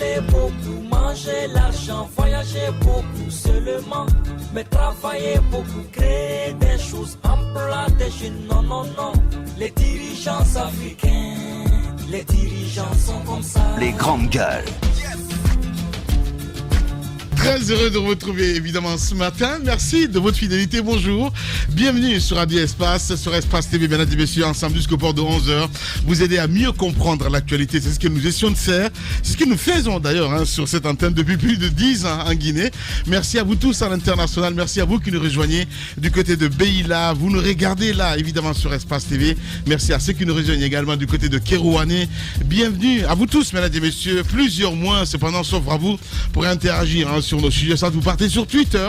parler beaucoup, manger l'argent, voyager beaucoup seulement, mais travailler beaucoup, créer des choses, emploi des jeunes, non, non, non. Les dirigeants africains, les dirigeants sont comme ça. Les grandes gueules. Très heureux de vous retrouver évidemment ce matin. Merci de votre fidélité. Bonjour. Bienvenue sur Radio Espace, sur Espace TV, mesdames et messieurs, ensemble jusqu'au port de 11h. Vous aider à mieux comprendre l'actualité. C'est ce que nous essayons de faire. C'est ce que nous faisons d'ailleurs sur cette antenne depuis plus de 10 ans en Guinée. Merci à vous tous à l'international. Merci à vous qui nous rejoignez du côté de Beila. Vous nous regardez là évidemment sur Espace TV. Merci à ceux qui nous rejoignent également du côté de Kerouané. Bienvenue à vous tous, mesdames et messieurs. Plusieurs mois cependant s'offrent à vous pour interagir sur nos sujets. Ça, vous partez sur Twitter,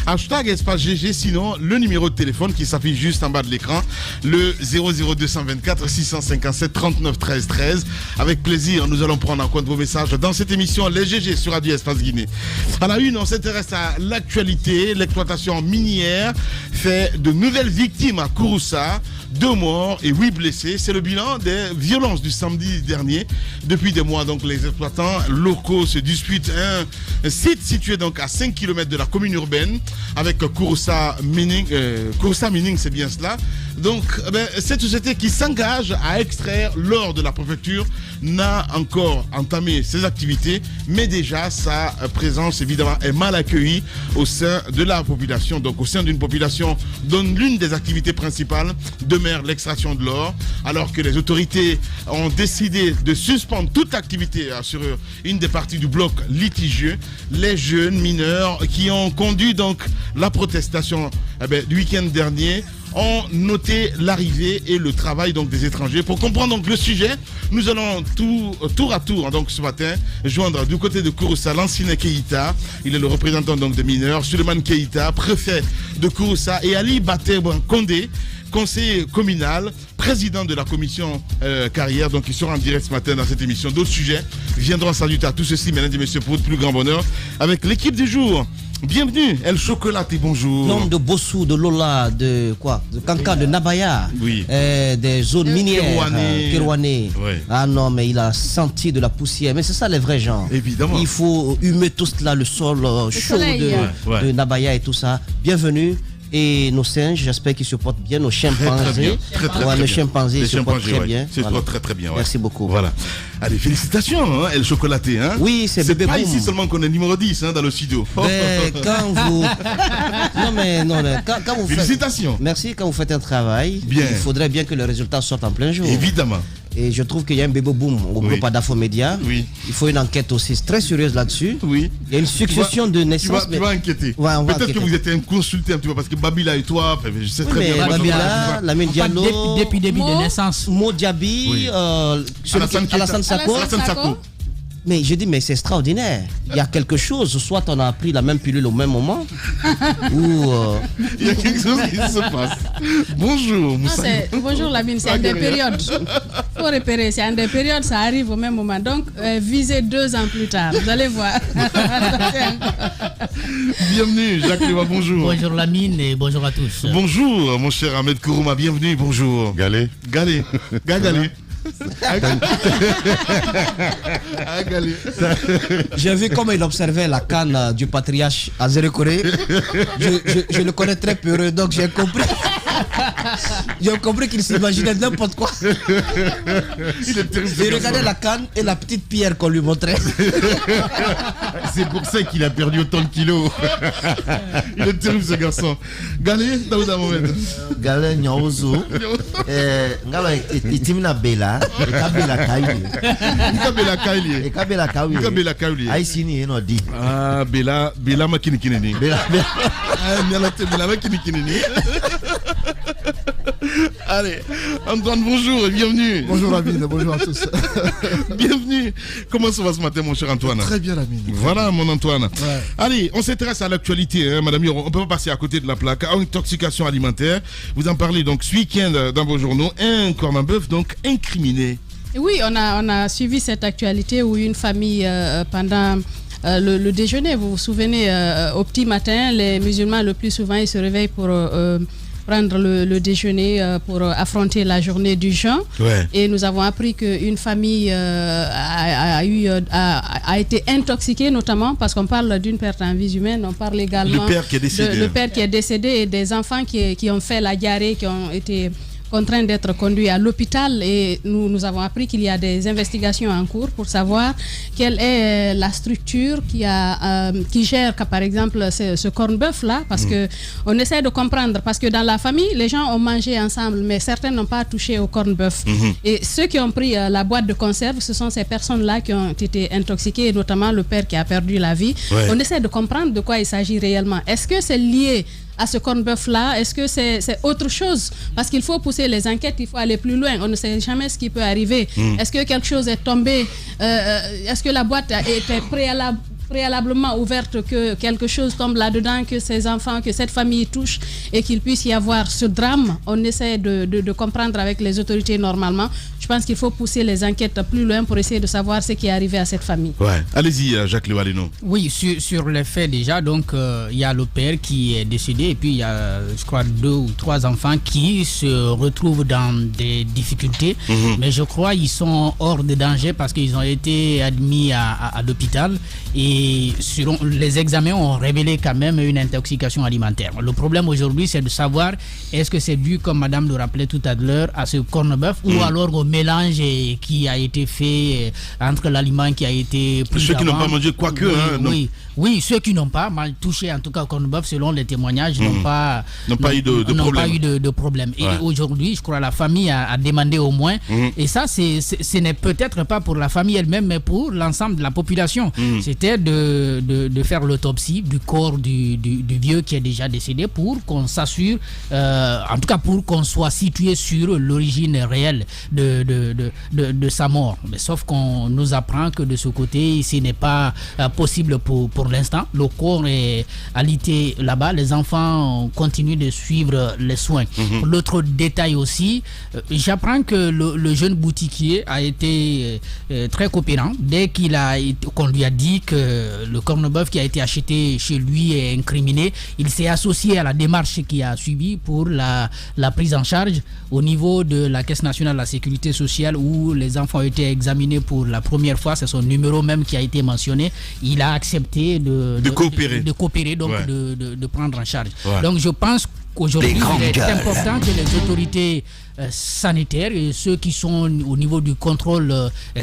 hashtag Espace GG, sinon le numéro de téléphone qui s'affiche juste en bas de l'écran, le 00224 657 39 13 13. Avec plaisir, nous allons prendre en compte vos messages dans cette émission Les GG sur Radio Espace Guinée. À la une, on s'intéresse à l'actualité. L'exploitation minière fait de nouvelles victimes à Kouroussa. 2 morts et 8 blessés. C'est le bilan des violences du samedi dernier. Depuis des mois, donc, les exploitants locaux se disputent un site situé donc à 5 km de la commune urbaine avec Kouroussa Mining. Kouroussa Mining, c'est bien cela. Donc, cette société qui s'engage à extraire l'or de la préfecture n'a encore entamé ses activités, mais déjà sa présence évidemment est mal accueillie au sein de la population, donc au sein d'une population dont l'une des activités principales demeure l'extraction de l'or, alors que les autorités ont décidé de suspendre toute activité sur une des parties du bloc litigieux. Les jeunes mineurs qui ont conduit donc la protestation du week-end dernier ont noté l'arrivée et le travail donc des étrangers. Pour comprendre donc le sujet, nous allons tour à tour donc ce matin joindre du côté de Kouroussa Lansine Keïta, il est le représentant donc des mineurs, Suleiman Keïta, préfet de Kouroussa, et Ali Bateban Kondé, conseiller communal, président de la commission carrière, donc ils seront en direct ce matin dans cette émission. D'autres sujets viendront s'ajouter à tout ceci, mesdames et messieurs, pour votre plus grand bonheur, avec l'équipe du jour. Bienvenue, El Chocolate, bonjour. Nom de Bossou, de Lola, de quoi, de Kanka, de Nabaya, oui. Des zones minières, Kerouané. Oui. Ah non, mais il a senti de la poussière. Mais c'est ça les vrais gens. Évidemment. Il faut humer tout cela, le sol chaud de Nabaya et tout ça. Bienvenue. Et nos singes, j'espère qu'ils se portent bien, nos chimpanzés. Très nos chimpanzés se portent très bien. Se portent très bien. Ouais. Merci beaucoup. Voilà. Allez, félicitations, El Chocolaté. Hein. Oui, c'est bébé pas boom. Ici seulement qu'on est numéro 10 dans le studio. Mais quand vous... quand vous félicitations. Merci, quand vous faites un travail, bien. Il faudrait bien que le résultat sorte en plein jour. Évidemment. Et je trouve qu'il y a un bébé boom au groupe Adafo Média. Oui. Il faut une enquête aussi très sérieuse là-dessus. Oui. Il y a une succession de naissances. Tu vas enquêter. Ouais, peut-être que vous êtes consulté un petit peu parce que Babila et toi, je sais très bien. Babila, Lamine Diallo, depuis début de naissance. Mo Diaby, Alassane Sako. Mais je dis, mais c'est extraordinaire. Il y a quelque chose, soit on a pris la même pilule au même moment, ou... Il y a quelque chose qui se passe. Bonjour, Moussa. Bonjour Lamine, c'est un des périodes. Il faut repérer, c'est un des périodes, ça arrive au même moment. Donc, visez 2 ans plus tard, vous allez voir. Bienvenue, Jacques Léva, bonjour. Bonjour Lamine et bonjour à tous. Bonjour, mon cher Ahmed Kourouma, bienvenue, bonjour. Galé. J'ai vu comment il observait la canne du patriarche à Zérekoré. Je le connais très peureux, donc j'ai compris. J'ai compris qu'il s'imaginait n'importe quoi. J'ai regardé la canne et la petite pierre qu'on lui montrait. C'est pour ça qu'il a perdu autant de kilos. Il est terrible ce garçon. Galé, Daouda Mohamed. Galé, Nyaozo. Ngalo, itimina Bela. Ekabela Kaili. Ekabela Kaili. Aïsini, eno di. Ah, Bela Makinikinini. Bela Makinikinini. Allez, Antoine, bonjour et bienvenue. Bonjour Lamine, bonjour à tous. Bienvenue. Comment ça va ce matin, mon cher Antoine? Très bien Lamine. Voilà mon Antoine. Ouais. Allez, on s'intéresse à l'actualité, hein, madame. On ne peut pas passer à côté de la plaque. Intoxication alimentaire. Vous en parlez donc ce week-end dans vos journaux. Un cordon bœuf donc incriminé. Oui, on a suivi cette actualité où une famille pendant le déjeuner, vous vous souvenez, au petit matin, les musulmans le plus souvent ils se réveillent pour prendre le déjeuner pour affronter la journée du jeûne. Ouais. Et nous avons appris qu'une famille a été intoxiquée, notamment parce qu'on parle d'une perte en vie humaine, on parle également le père qui est décédé et des enfants qui ont fait la diarrhée, qui ont été contraints d'être conduits à l'hôpital, et nous avons appris qu'il y a des investigations en cours pour savoir quelle est la structure qui gère par exemple ce corned-beef là, parce que on essaie de comprendre, parce que dans la famille les gens ont mangé ensemble mais certains n'ont pas touché au corned-beef, et ceux qui ont pris la boîte de conserve, ce sont ces personnes là qui ont été intoxiquées, et notamment le père qui a perdu la vie. On essaie de comprendre de quoi il s'agit réellement. Est-ce que c'est lié à ce corned-beef-là? Est-ce que c'est autre chose? Parce qu'il faut pousser les enquêtes, il faut aller plus loin. On ne sait jamais ce qui peut arriver. Est-ce que quelque chose est tombé? Est-ce que la boîte était préalablement ouverte, que quelque chose tombe là-dedans, que ces enfants, que cette famille touche, et qu'il puisse y avoir ce drame? On essaie de comprendre avec les autorités normalement. Je pense qu'il faut pousser les enquêtes plus loin pour essayer de savoir ce qui est arrivé à cette famille. Ouais. Allez-y, Jacques Lewaleno. Oui, sur les faits déjà, donc il y a le père qui est décédé, et puis il y a, je crois, 2 ou 3 enfants qui se retrouvent dans des difficultés, mais je crois qu'ils sont hors de danger parce qu'ils ont été admis à l'hôpital, et selon les examens ont révélé quand même une intoxication alimentaire. Le problème aujourd'hui, c'est de savoir est-ce que c'est dû, comme madame le rappelait tout à l'heure, à ce corned-beef, ou alors au mélange qui a été fait entre l'aliment qui a été pris ceux qui n'ont pas mangé quoique. Oui, ceux qui n'ont pas mal touché, en tout cas au corned-beef, selon les témoignages, n'ont pas eu de problème. Et aujourd'hui, je crois la famille a demandé au moins, et ça ce n'est peut-être pas pour la famille elle-même, mais pour l'ensemble de la population, c'était de faire l'autopsie du corps du vieux qui est déjà décédé, pour qu'on s'assure, en tout cas pour qu'on soit situé sur l'origine réelle de sa mort. Mais sauf qu'on nous apprend que de ce côté, ce n'est pas possible pour l'instant. Le corps est alité là-bas, les enfants continuent de suivre les soins. L'autre détail aussi, j'apprends que le jeune boutiquier a été très coopérant. Dès qu'on lui a dit que le corned-beef qui a été acheté chez lui est incriminé, il s'est associé à la démarche qui a suivi pour la prise en charge au niveau de la Caisse nationale de la sécurité sociale, où les enfants ont été examinés pour la première fois. C'est son numéro même qui a été mentionné. Il a accepté de coopérer, donc de prendre en charge. Donc je pense qu'aujourd'hui il est important que les autorités sanitaires et ceux qui sont au niveau du contrôle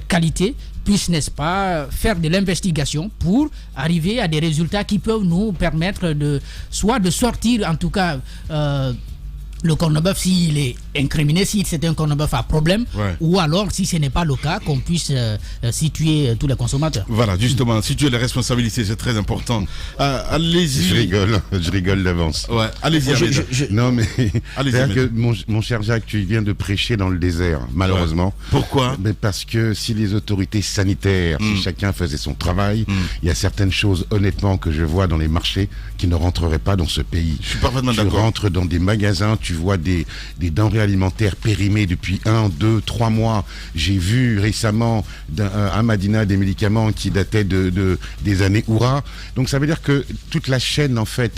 qualité puissent, n'est-ce pas, faire de l'investigation pour arriver à des résultats qui peuvent nous permettre de sortir, en tout cas, le corned-beef s'il est incriminé, si c'est un corned-beef à problème, ou alors si ce n'est pas le cas, qu'on puisse situer tous les consommateurs. Voilà, justement, situer les responsabilités, c'est très important. Allez-y. Je rigole d'avance. Ouais, allez-y. Non mais c'est-à-dire que mon cher Jacques, tu viens de prêcher dans le désert, malheureusement. Pourquoi? Mais parce que si les autorités sanitaires, si chacun faisait son travail, il y a certaines choses, honnêtement, que je vois dans les marchés qui ne rentreraient pas dans ce pays. Je suis parfaitement d'accord. Tu rentres dans des magasins, tu vois des denrées alimentaires périmées depuis 1, 2, 3 mois. J'ai vu récemment à Madina des médicaments qui dataient des années Oura. Donc ça veut dire que toute la chaîne, en fait,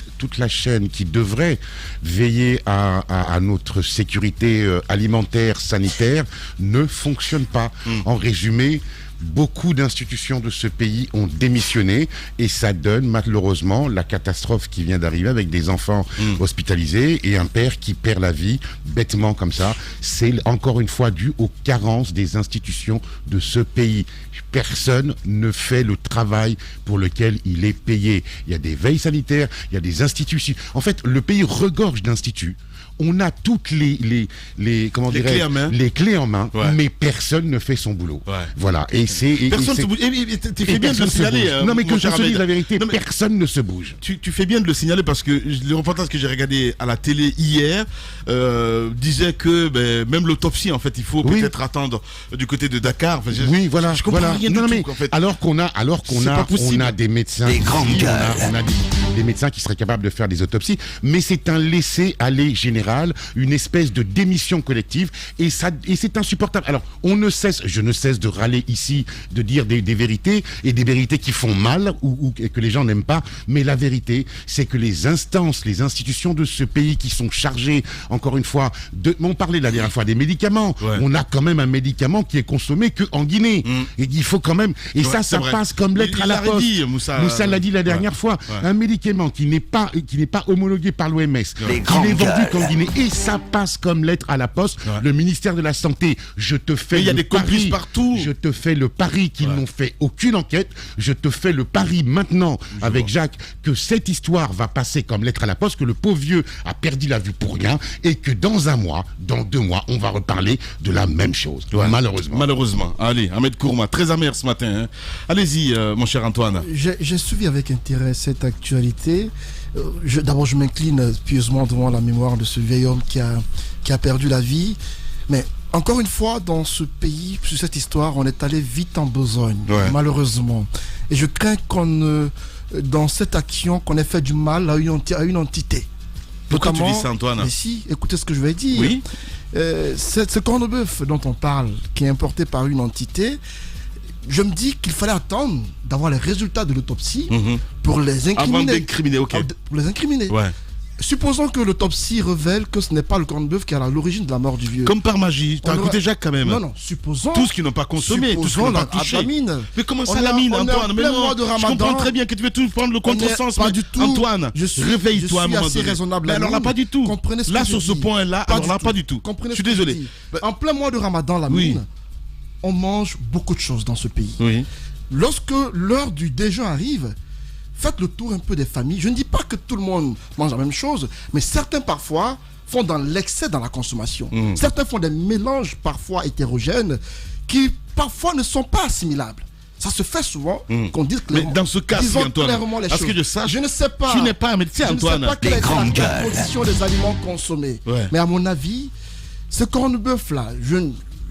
qui devrait veiller à notre sécurité alimentaire, sanitaire, ne fonctionne pas. En résumé, beaucoup d'institutions de ce pays ont démissionné, et ça donne malheureusement la catastrophe qui vient d'arriver avec des enfants hospitalisés et un père qui perd la vie bêtement comme ça. C'est encore une fois dû aux carences des institutions de ce pays. Personne ne fait le travail pour lequel il est payé. Il y a des veilles sanitaires, il y a des institutions. En fait, le pays regorge d'instituts. On a toutes les clés en main, mais personne ne fait son boulot. Voilà. Et personne ne se bouge. Tu fais bien de le signaler. Non, mais que je te dise la vérité, personne ne se bouge. Tu fais bien de le signaler, parce que le reportage que j'ai regardé à la télé hier disait que même l'autopsie, en fait, il faut peut-être attendre du côté de Dakar. Enfin, voilà. Je comprends rien du tout, en fait. Alors qu'on a des médecins, des grands cœurs. On a des médecins qui seraient capables de faire des autopsies, mais c'est un laisser-aller général, une espèce de démission collective, et c'est insupportable. Alors, je ne cesse de râler ici, de dire des vérités, et des vérités qui font mal, ou que les gens n'aiment pas, mais la vérité, c'est que les instances, les institutions de ce pays qui sont chargées, encore une fois, on parlait la dernière fois des médicaments, on a quand même un médicament qui est consommé qu'en Guinée, et il faut quand même, et ça passe comme lettre à la poste. Moussa l'a dit la dernière fois, un médicament qui n'est pas homologué par l'OMS, qui n'est vendu qu'en Guinée, et ça passe comme lettre à la poste. Le ministère de la Santé, je te fais le pari, je te fais le pari qu'ils n'ont fait aucune enquête, je te fais le pari maintenant avec Jacques que cette histoire va passer comme lettre à la poste, que le pauvre vieux a perdu la vue pour rien, et que dans un mois, dans 2 mois, on va reparler de la même chose, malheureusement. Allez, Ahmed Kourouma, très amer ce matin, hein. Allez-y, mon cher Antoine. J'ai suivi avec intérêt cette actualité. D'abord, je m'incline pieusement devant la mémoire de ce vieil homme qui a perdu la vie. Mais encore une fois, dans ce pays, sur cette histoire, on est allé vite en besogne, malheureusement. Et je crains dans cette action, qu'on ait fait du mal à une entité. Pourquoi tu dis ça, Antoine? Mais si, écoutez ce que je vais dire. Oui. Ce corps de bœuf dont on parle, qui est importé par une entité, je me dis qu'il fallait attendre d'avoir les résultats de l'autopsie pour les incriminer. Avant d'incriminer, ok. Pour les incriminer. Ouais. Supposons que l'autopsie révèle que ce n'est pas le corned-beef qui est à l'origine de la mort du vieux. Comme par magie. T'as écouté Jacques quand même. Non, supposons. Tous qui n'ont pas consommé, tous qui n'ont pas touché. Mais comment ça, la mine, Antoine? Mais non, je comprends très bien que tu veux tout prendre le contresens. Pas du tout. Antoine, réveille-toi à un moment donné. Raisonnable. Mais alors là, pas du tout. Là, sur ce point-là, alors là, pas du tout. Je suis désolé. En plein mois de Ramadan, la mine, on mange beaucoup de choses dans ce pays. Oui. Lorsque l'heure du déjeuner arrive, faites le tour un peu des familles. Je ne dis pas que tout le monde mange la même chose, mais certains parfois font dans l'excès dans la consommation. Certains font des mélanges parfois hétérogènes qui parfois ne sont pas assimilables. Ça se fait souvent qu'on dise que mais dans ce cas, Antoine, est-ce que je ne sais pas. Tu n'es pas un médecin, Antoine. Je ne sais pas quelle est la composition des aliments consommés. Mais à mon avis, ce corned-beef là,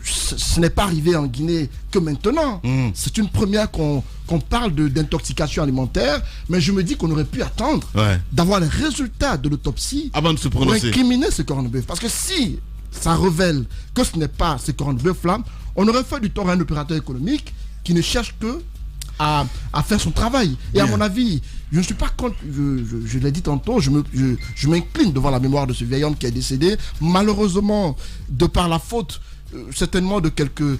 ce n'est pas arrivé en Guinée que maintenant. C'est une première qu'on parle d'intoxication alimentaire, mais je me dis qu'on aurait pu attendre d'avoir les résultats de l'autopsie avant de se prononcer pour incriminer ce corned-beef. Parce que si ça révèle que ce n'est pas ce corned-beef là, on aurait fait du tort à un opérateur économique qui ne cherche que à faire son travail. Et à mon avis, je ne suis pas contre, je l'ai dit tantôt, je m'incline devant la mémoire de ce vieil homme qui est décédé, malheureusement, de par la faute certainement de quelques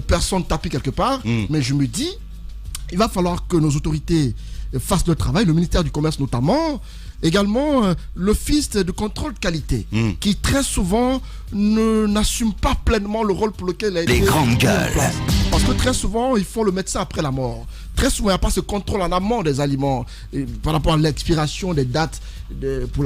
personnes tapées quelque part, mais je me dis, il va falloir que nos autorités fassent leur travail, le ministère du Commerce notamment, également l'Office de contrôle de qualité, qui très souvent n'assume pas pleinement le rôle pour lequel il a été mis en place. Parce que très souvent, ils font le médecin après la mort. Très souvent, il n'y a pas ce contrôle en amont des aliments par rapport à l'expiration des dates pour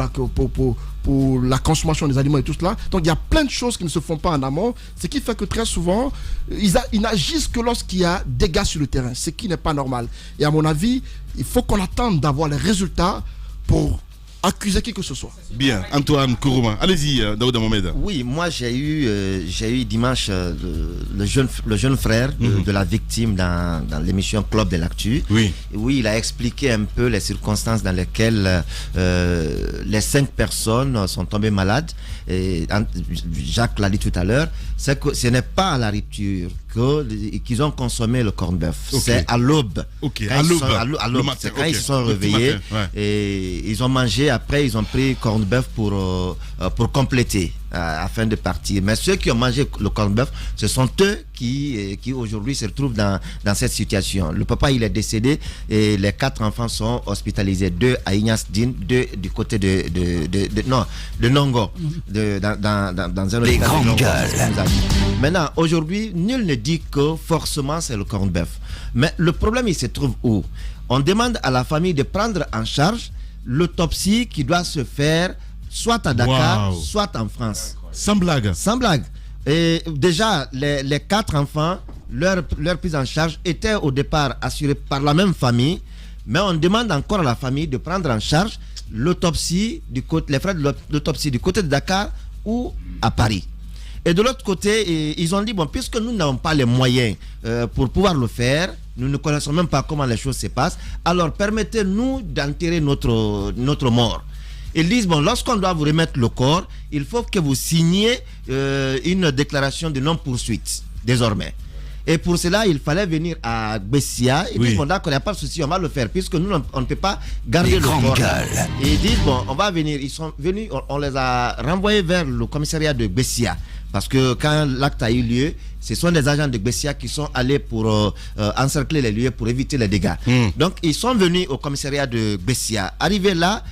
la consommation des aliments et tout cela. Donc, il y a plein de choses qui ne se font pas en amont, ce qui fait que très souvent, ils n'agissent que lorsqu'il y a dégâts sur le terrain, ce qui n'est pas normal. Et à mon avis, il faut qu'on attende d'avoir les résultats pour accuser qui que ce soit. Bien, Antoine Kourouma. Allez-y, Daouda Mohamed. Oui, moi j'ai eu dimanche le jeune frère de la victime dans l'émission Club de l'Actu. Oui, il a expliqué un peu les circonstances dans lesquelles les 5 personnes sont tombées malades. Et Jacques l'a dit tout à l'heure, c'est que ce n'est pas à la rupture qu'ils ont consommé le corned-beef. C'est à l'aube. À l'aube. C'est quand ils se sont réveillés et ils ont mangé. Après, ils ont pris corned-beef pour compléter afin de partir. Mais ceux qui ont mangé le corned-beef, ce sont eux qui aujourd'hui se retrouvent dans cette situation. Le papa, il est décédé et les 4 enfants sont hospitalisés. 2 à Ignace Dine, 2 du côté de Nongo, dans un hôpital. Maintenant, aujourd'hui, nul ne dit que forcément c'est le corned-beef. Mais le problème, il se trouve où? On demande à la famille de prendre en charge l'autopsie qui doit se faire soit à Dakar, soit en France. Sans blague. Sans blague. Et déjà, les 4 enfants, leur prise en charge était au départ assurée par la même famille, mais on demande encore à la famille de prendre en charge l'autopsie, les frais de l'autopsie du côté de Dakar ou à Paris. Et de l'autre côté, ils ont dit, bon, puisque nous n'avons pas les moyens pour pouvoir le faire, nous ne connaissons même pas comment les choses se passent. Alors permettez-nous d'enterrer notre mort. Ils disent, bon, lorsqu'on doit vous remettre le corps, il faut que vous signiez une déclaration de non-poursuite, désormais. Et pour cela, il fallait venir à Gbessia. Ils disent, bon, d'accord, il n'y a pas de souci, on va le faire, puisque nous, on ne peut pas garder le corps. Et ils disent, bon, on va venir. Ils sont venus, on les a renvoyés vers le commissariat de Gbessia. Parce que quand l'acte a eu lieu, ce sont des agents de Gbessia qui sont allés pour encercler les lieux, pour éviter les dégâts. Donc, ils sont venus au commissariat de Gbessia. Arrivés là,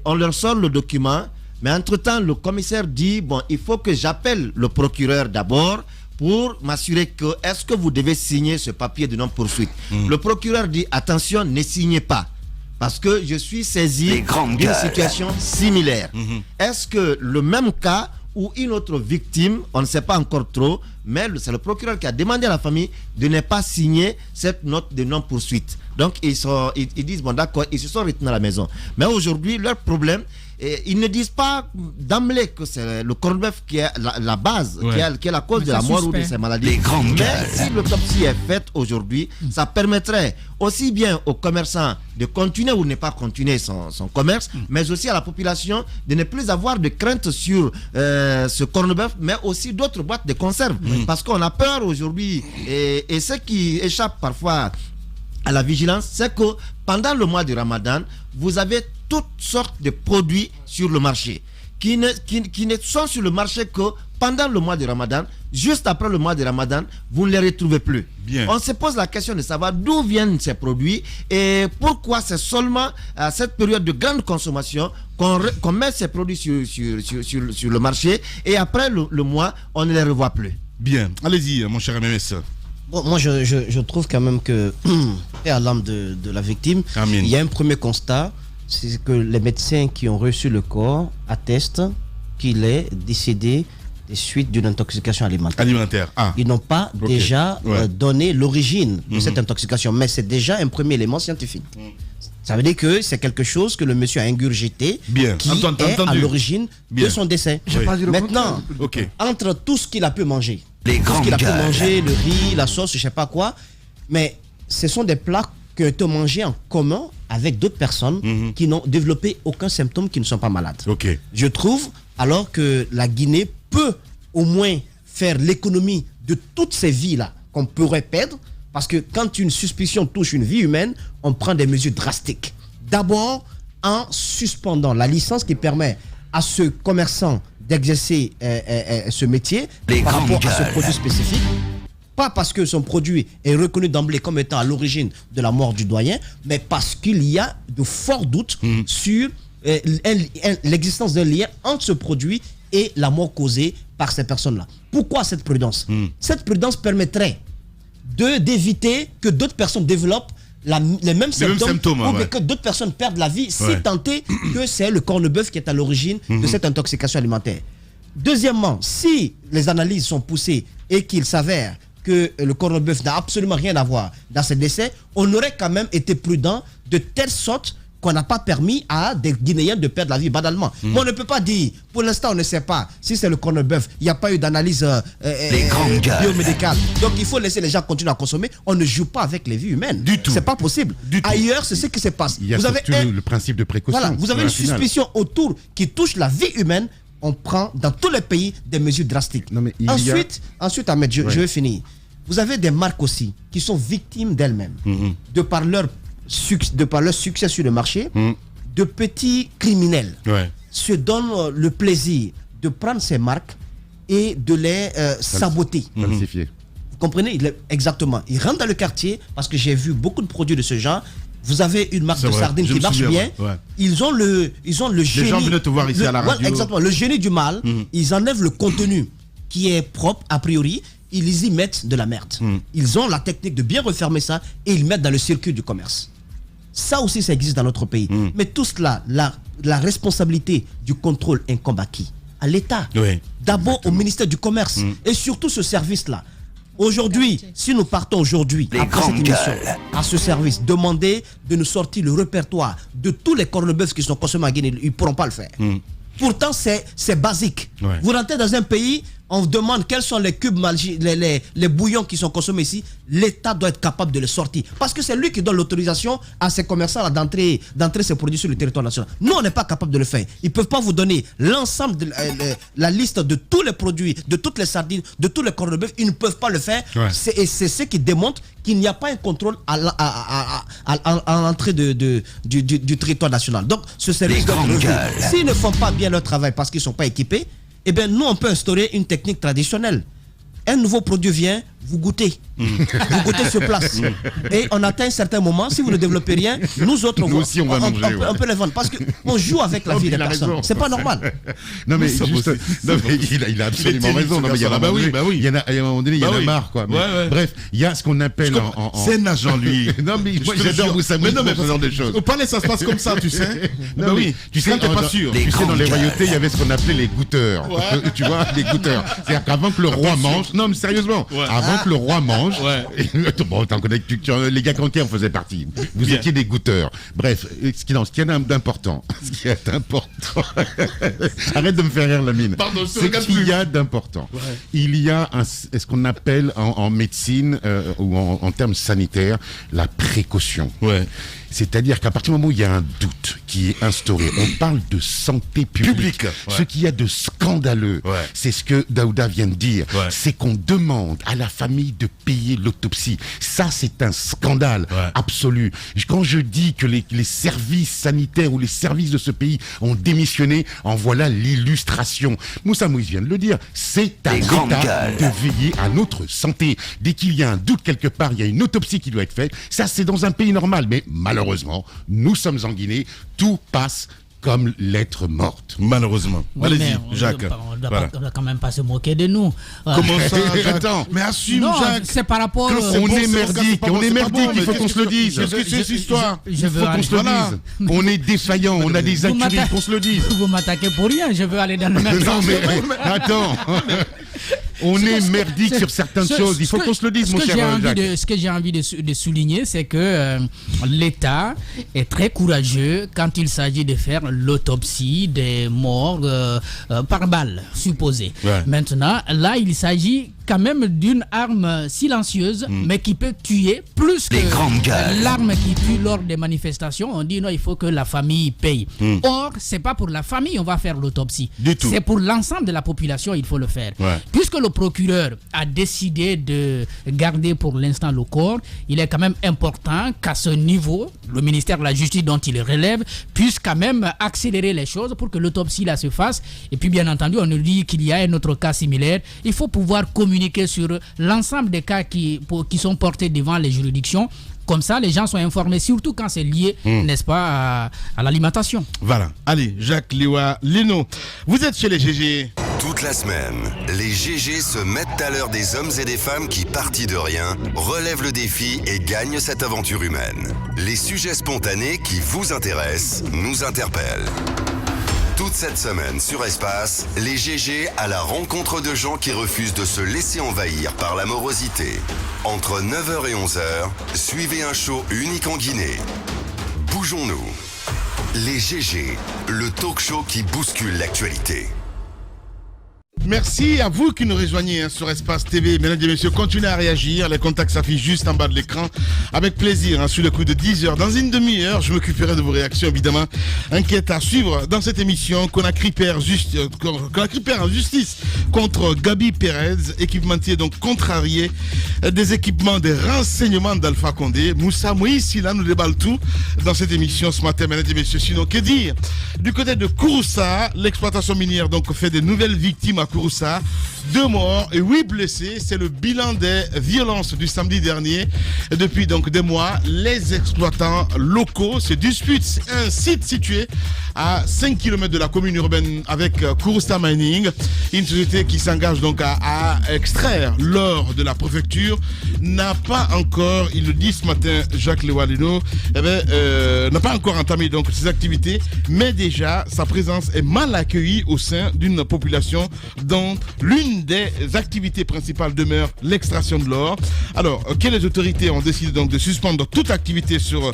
on leur sort le document. Mais entre-temps, le commissaire dit, bon, il faut que j'appelle le procureur d'abord, pour m'assurer que, est-ce que vous devez signer ce papier de non-poursuite? Le procureur dit, attention, ne signez pas, parce que je suis saisi d'une situation similaire. Est-ce que le même cas ou une autre victime, on ne sait pas encore trop, mais c'est le procureur qui a demandé à la famille de ne pas signer cette note de non-poursuite. Donc ils disent, bon d'accord, ils se sont retenus à la maison. Mais aujourd'hui, leur problème, ils ne disent pas d'emblée que c'est le corned-beef qui est la base, qui est la cause de la mort ou de ces maladies. Mais si l'autopsie est faite aujourd'hui, ça permettrait aussi bien aux commerçants de continuer ou ne pas continuer son commerce, mais aussi à la population de ne plus avoir de crainte sur ce corned-beef, mais aussi d'autres boîtes de conserve. Parce qu'on a peur aujourd'hui, et ce qui échappe parfois à la vigilance, c'est que pendant le mois du Ramadan, vous avez toutes sortes de produits sur le marché qui ne sont sur le marché que pendant le mois du Ramadan. Juste après le mois du Ramadan, vous ne les retrouvez plus. On se pose la question de savoir d'où viennent ces produits et pourquoi c'est seulement à cette période de grande consommation qu'on met ces produits sur le marché, et après le mois, on ne les revoit plus. Bien, allez-y mon cher MMS. Bon, moi, je trouve quand même que, à l'âme de la victime, il y a un premier constat, c'est que les médecins qui ont reçu le corps attestent qu'il est décédé des suites d'une intoxication alimentaire. Ils n'ont pas déjà donné l'origine de cette intoxication, mais c'est déjà un premier élément scientifique. Ça veut dire que c'est quelque chose que le monsieur a ingurgité qui est à l'origine de son décès. Maintenant, entre tout ce qu'il a pu manger, le riz, la sauce, je ne sais pas quoi, mais ce sont des plats qui ont été mangés en commun avec d'autres personnes qui n'ont développé aucun symptôme, qui ne sont pas malades. Je trouve alors que la Guinée peut au moins faire l'économie de toutes ces vies-là qu'on pourrait perdre, parce que quand une suspicion touche une vie humaine, on prend des mesures drastiques. D'abord, en suspendant la licence qui permet à ce commerçant d'exercer ce métier par rapport à ce produit spécifique. Pas parce que son produit est reconnu d'emblée comme étant à l'origine de la mort du doyen, mais parce qu'il y a de forts doutes sur l'existence d'un lien entre ce produit et la mort causée par ces personnes-là. Pourquoi cette prudence? Cette prudence permettrait d'éviter que d'autres personnes développent les mêmes symptômes ou que d'autres personnes perdent la vie si tant est que c'est le corned-beef qui est à l'origine de cette intoxication alimentaire. Deuxièmement, si les analyses sont poussées et qu'il s'avère que le corned-beef n'a absolument rien à voir dans ce décès, on aurait quand même été prudent de telle sorte qu'on n'a pas permis à des Guinéens de perdre la vie banalement. Mais on ne peut pas dire, pour l'instant on ne sait pas si c'est le corned-beef, il n'y a pas eu d'analyse biomédicale. Donc il faut laisser les gens continuer à consommer. On ne joue pas avec les vies humaines. Du tout. C'est pas possible. Ailleurs, c'est ce qui se passe. Il y a le principe de précaution. Voilà, vous avez une suspicion autour qui touche la vie humaine. On prend dans tous les pays des mesures drastiques. Non, mais ensuite, Ahmed, je vais finir. Vous avez des marques aussi qui sont victimes d'elles-mêmes de par leur succès sur le marché. De petits criminels se donnent le plaisir de prendre ces marques et de les saboter. Falsifier. Vous comprenez? Exactement. Ils rentrent dans le quartier, parce que j'ai vu beaucoup de produits de ce genre. Vous avez une marque de sardines qui marche bien. Ils ont le génie. Les gens venaient te voir ici à la radio. Exactement. Le génie du mal. Ils enlèvent le contenu qui est propre a priori. Ils y mettent de la merde. Ils ont la technique de bien refermer ça et ils mettent dans le circuit du commerce. Ça aussi, ça existe dans notre pays. Mais tout cela, la responsabilité du contrôle incombe à qui? À l'État. D'abord au ministère du Commerce. Et surtout ce service-là. Aujourd'hui, si nous partons aujourd'hui, après cette émission, à ce service, demander de nous sortir le répertoire de tous les corned-beef qui sont consommés en Guinée, ils ne pourront pas le faire. Pourtant, c'est basique. Vous rentrez dans un pays, on demande quels sont les cubes les bouillons qui sont consommés ici, l'État doit être capable de les sortir. Parce que c'est lui qui donne l'autorisation à ses commerçants d'entrer ces produits sur le territoire national. Nous, on n'est pas capable de le faire. Ils ne peuvent pas vous donner l'ensemble de la liste de tous les produits, de toutes les sardines, de tous les cornes de bœuf. Ils ne peuvent pas le faire. Ouais. Et c'est ce qui démontre qu'il n'y a pas un contrôle à l'entrée du territoire national. Donc, ce service doit être revu. S'ils ne font pas bien leur travail parce qu'ils ne sont pas équipés, eh bien, nous, on peut instaurer une technique traditionnelle. Un nouveau produit vient, vous goûtez. Vous goûtez sur place. Et on atteint un certain moment, si vous ne développez rien, nous autres, aussi, on peut les vendre. Parce qu'on joue avec la vie des personnes. C'est pas normal. Non, mais juste, il a absolument raison. Non, mais il y a un moment donné, il y en a marre. Quoi. Bref, il y a ce qu'on appelle C'est nageant, lui. Non, mais moi, j'adore Moussa Moïse pour ce genre de choses. Au palais, ça se passe comme ça, tu sais. Non, oui. Tu sais, t'es pas sûr. Tu sais, dans les royautés, il y avait ce qu'on appelait les goûteurs. Tu vois, les goûteurs. C'est-à-dire qu'avant que le roi mange. Non, mais sérieusement, avant que le roi mange, bon, t'en connais, les gars canqués en faisaient partie. Vous étiez des goûteurs. Bref, ce qui est d'important, arrête de me faire rire, Lamine. Pardon, c'est qu'il y a d'important. Il y a ce qu'on appelle en médecine ou en termes sanitaires la précaution. C'est-à-dire qu'à partir du moment où il y a un doute qui est instauré, on parle de santé publique. Ce qu'il y a de scandaleux, c'est ce que Daouda vient de dire, c'est qu'on demande à la famille de payer l'autopsie. Ça, c'est un scandale absolu. Quand je dis que les services sanitaires ou les services de ce pays ont démissionné, en voilà l'illustration. Moussa Moïse vient de le dire, c'est à l'État de veiller à notre santé. Dès qu'il y a un doute quelque part, il y a une autopsie qui doit être faite. Ça, c'est dans un pays normal, mais malheureusement, nous sommes en Guinée, tout passe comme lettre morte. Malheureusement. Allez-y, Jacques. On ne doit quand même pas se moquer de nous. Comment ça, Jacques? Mais assume, Jacques. C'est par rapport... On est merdique, il faut qu'on se le dise. Qu'est-ce que c'est cette histoire? Il faut qu'on se le dise. On est défaillant, on a des incuries, qu'on se le dise. Vous m'attaquez pour rien, je veux aller dans le même sens. Non, mais attends. On est merdique sur certaines choses. Il faut qu'on se le dise, mon cher Jacques. Ce que j'ai envie de souligner, c'est que l'État est très courageux quand il s'agit de faire l'autopsie des morts par balle, supposée. Maintenant, là, il s'agit quand même d'une arme silencieuse, mais qui peut tuer plus que l'arme qui tue lors des manifestations. On dit non, il faut que la famille paye. Or, c'est pas pour la famille on va faire l'autopsie. C'est pour l'ensemble de la population il faut le faire. Puisque le procureur a décidé de garder pour l'instant le corps, il est quand même important qu'à ce niveau, le ministère de la Justice dont il relève puisse quand même accélérer les choses pour que l'autopsie là se fasse. Et puis bien entendu, on nous dit qu'il y a un autre cas similaire. Il faut pouvoir communiquer sur l'ensemble des cas qui sont portés devant les juridictions. Comme ça, les gens sont informés, surtout quand c'est lié, n'est-ce pas, à l'alimentation. Voilà. Allez, Jacques Liwa Lino, vous êtes chez les GG. Toute la semaine, les GG se mettent à l'heure des hommes et des femmes qui, partis de rien, relèvent le défi et gagnent cette aventure humaine. Les sujets spontanés qui vous intéressent nous interpellent. Toute cette semaine sur Espace, les GG à la rencontre de gens qui refusent de se laisser envahir par la morosité. Entre 9h et 11h, suivez un show unique en Guinée. Bougeons-nous. Les GG, le talk show qui bouscule l'actualité. Merci à vous qui nous rejoignez sur Espace TV. Mesdames et messieurs, continuez à réagir. Les contacts s'affichent juste en bas de l'écran. Avec plaisir, sur le coup de 10h. Dans une demi-heure, je m'occuperai de vos réactions, évidemment. Enquête à suivre dans cette émission. Conakry perd en justice contre Gabi Pérez, équipementier donc contrarié des équipements de renseignement d'Alpha Condé. Moussa Moïse, là, nous déballe tout dans cette émission ce matin, mesdames et messieurs. Sinon, que dire? Du côté de Kouroussa, l'exploitation minière donc fait de nouvelles victimes à Kouroussa, 2 morts et 8 blessés. C'est le bilan des violences du samedi dernier. Depuis donc des mois, les exploitants locaux se disputent un site situé à 5 km de la commune urbaine avec Kouroussa Mining, une société qui s'engage donc à extraire l'or de la préfecture, n'a pas encore, il le dit ce matin Jacques Lewalino, n'a pas encore entamé donc ses activités, mais déjà sa présence est mal accueillie au sein d'une population dont l'une des activités principales demeure l'extraction de l'or. Alors que les autorités ont décidé donc de suspendre toute activité sur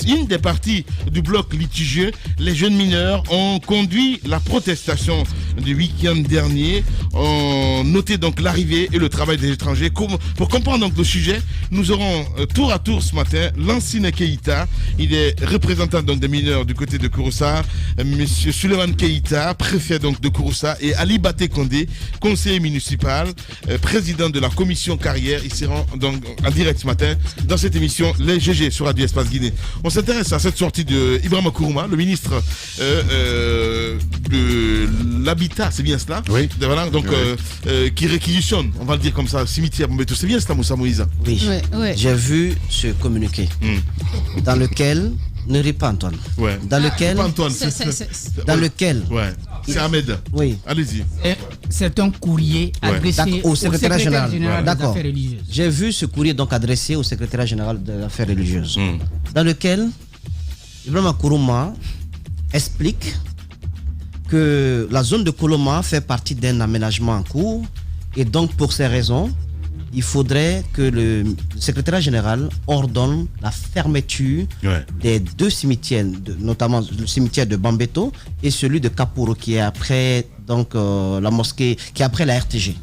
une des parties du bloc litigieux, les jeunes mineurs ont conduit la protestation du week-end dernier ont noté donc l'arrivée et le travail des étrangers. Pour comprendre donc le sujet, nous aurons tour à tour ce matin Lansine Keïta. Il est représentant donc des mineurs du côté de Kouroussa, Monsieur Suleiman Keïta, préfet donc de Kouroussa, et Ali Baté Kondé, conseiller municipal, président de la commission carrière. Ils seront donc en direct ce matin dans cette émission Les GG sur Radio Espace Guinée. On s'intéresse à cette sortie de Ibrahima Kourouma, le ministre de l'habitat, c'est bien cela? Oui. Voilà, donc qui réquisitionne, on va le dire comme ça, cimetière Bambeto. C'est bien cela, Moussa Moïse? Oui. J'ai vu ce communiqué dans lequel, ne ris pas Antoine, dans lequel, Antoine, dans lequel, c'est Ahmed. Oui. Allez-y. C'est un courrier adressé au secrétaire général des Affaires religieuses. J'ai vu ce courrier donc adressé au secrétaire général des Affaires religieuses, dans lequel Ibrahima Kourouma explique que la zone de Koloma fait partie d'un aménagement en cours, et donc pour ces raisons, il faudrait que le secrétaire général ordonne la fermeture des deux cimetières, notamment le cimetière de Bambeto et celui de Kaporo, qui est après donc, la mosquée, qui est après la RTG.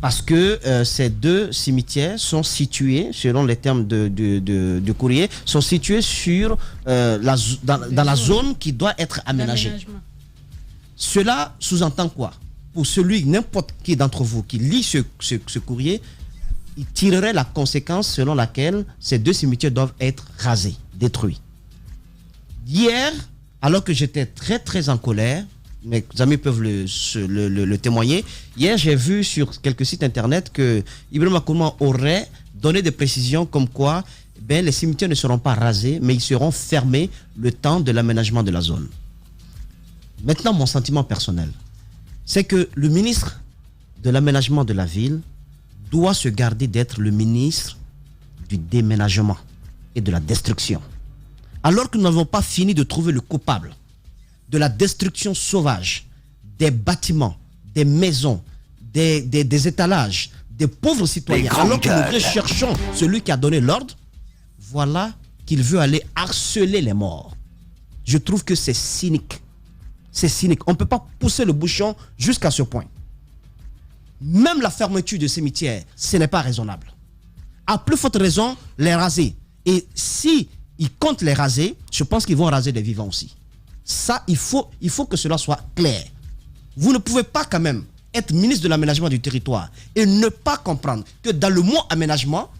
Parce que ces deux cimetières sont situés, selon les termes du courrier, sont situés sur, dans la zone qui doit être aménagée. Cela sous-entend quoi? Pour n'importe qui d'entre vous qui lit ce courrier, il tirerait la conséquence selon laquelle ces deux cimetières doivent être rasés, détruits. Hier, alors que j'étais très très en colère, mes amis peuvent le témoigner, hier j'ai vu sur quelques sites internet que Ibrahima Kourouma aurait donné des précisions comme quoi les cimetières ne seront pas rasés, mais ils seront fermés le temps de l'aménagement de la zone. Maintenant, mon sentiment personnel, c'est que le ministre de l'aménagement de la ville doit se garder d'être le ministre du déménagement et de la destruction. Alors que nous n'avons pas fini de trouver le coupable de la destruction sauvage des bâtiments, des maisons, des étalages, des pauvres citoyens, alors que nous cherchons celui qui a donné l'ordre, voilà qu'il veut aller harceler les morts. Je trouve que c'est cynique. C'est cynique. On ne peut pas pousser le bouchon jusqu'à ce point. Même la fermeture de cimetières, ce n'est pas raisonnable. À plus forte raison, les raser. Et si ils comptent les raser, je pense qu'ils vont raser des vivants aussi. Ça, il faut que cela soit clair. Vous ne pouvez pas quand même être ministre de l'aménagement du territoire et ne pas comprendre que dans le mot aménagement,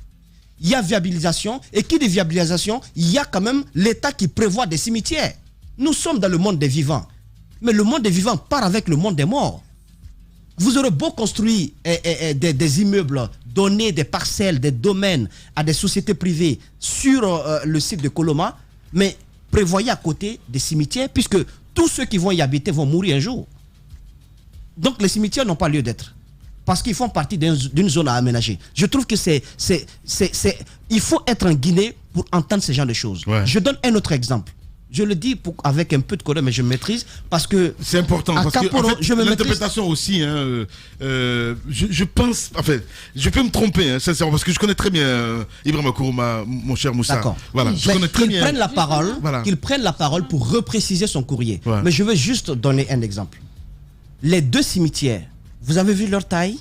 il y a viabilisation, et qui dit viabilisation, il y a quand même l'État qui prévoit des cimetières. Nous sommes dans le monde des vivants. Mais le monde des vivants part avec le monde des morts. Vous aurez beau construire des immeubles, donner des parcelles, des domaines à des sociétés privées sur le site de Koloma, mais prévoyez à côté des cimetières, puisque tous ceux qui vont y habiter vont mourir un jour. Donc les cimetières n'ont pas lieu d'être, parce qu'ils font partie d'une zone à aménager. Je trouve que il faut être en Guinée pour entendre ce genre de choses. Je donne un autre exemple. Je le dis avec un peu de colère, mais je maîtrise, parce que c'est important, parce Kaporo, que l'interprétation aussi, je pense, enfin, je peux me tromper, sincèrement, parce que je connais très bien Ibrahima Kourouma, mon cher Moussa. D'accord. Voilà, je connais très bien. Qu'il prenne la parole pour repréciser son courrier. Mais je veux juste donner un exemple. Les deux cimetières, vous avez vu leur taille?